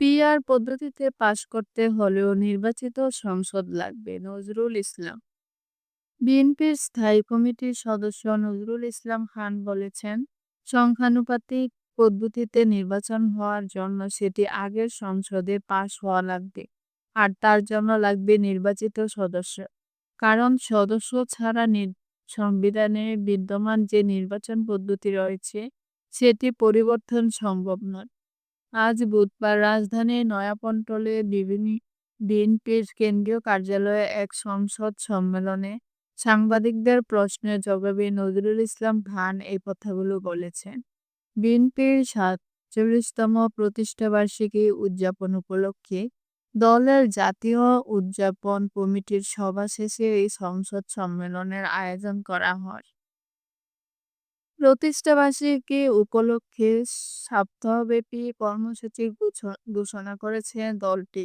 PR পদ্ধতিতে পাশ করতে হলেও নির্বাচিত সংসদ লাগবে নজরুল ইসলাম। বিএনপির স্থায়ী কমিটির সদস্য নজরুল ইসলাম খান বলেছেন, সংখ্যানুপাতিক পদ্ধতিতে নির্বাচন হওয়ার জন্য সেটি আগের সংসদে পাশ হওয়া লাগবে। আর তার জন্য লাগবে নির্বাচিত সদস্য। কারণ সদস্য ছাড়া সংবিধানে বিদ্যমান যে নির্বাচন পদ্ধতি রয়েছে সেটি পরিবর্তন সম্ভব নয়। আজ বুধবার রাজধানীর নয়াপল্টনে বিএনপির কেন্দ্রীয় কার্যালয়ে এক সংসদ সম্মেলনে সাংবাদিকদের প্রশ্নের জবাবে নজরুল ইসলাম খান এই কথাগুলো বলেছেন। বিএনপির ৪৭তম প্রতিষ্ঠাবার্ষিকী উদযাপন উপলক্ষে দলের জাতীয় উদযাপন কমিটির সভা শেষে এই সংসদ সম্মেলনের আয়োজন করা হয়। প্রতিষ্ঠাবার্ষিকী উপলক্ষে সপ্তাহব্যাপী কর্মসূচি ঘোষণা করেছে দলটি।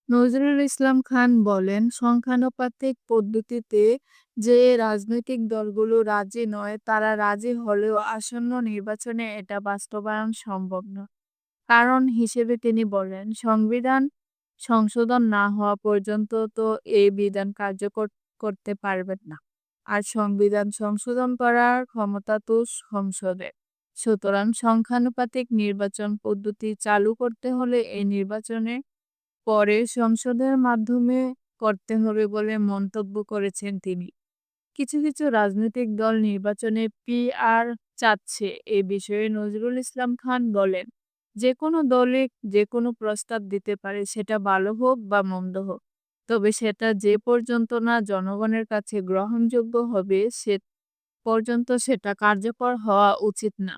নজরুল ইসলাম খান বলেন, সংখ্যানুপাতিক পদ্ধতিতে যে রাজনৈতিক দলগুলো রাজি নয় তারা রাজি হলেও আসন্ন নির্বাচনে এটা বাস্তবায়ন সম্ভব নয়। কারণ হিসেবে তিনি বলেন, সংবিধান সংশোধন না হওয়া পর্যন্ত তো এই বিধান কার্যকর করতে পারবেন না। আর সংবিধান সংশোধন করার ক্ষমতা তো সংসদের। সুতরাং সংখ্যানুপাতিক নির্বাচন পদ্ধতি চালু করতে হলে এই নির্বাচনে পরে সংসদের মাধ্যমে করতে হবে বলে মন্তব্য করেছেন তিনি। কিছু কিছু রাজনৈতিক দল নির্বাচনে পিআর চাচ্ছে এ বিষয়ে নজরুল ইসলাম খান বলেন, যে কোনো দলে যে কোনো প্রস্তাব দিতে পারে, সেটা ভালো হোক বা মন্দ হোক। তবে সেটা যে পর্যন্ত না জনগণের কাছে গ্রহণযোগ্য হবে সে পর্যন্ত সেটা কার্যকর হওয়া উচিত না।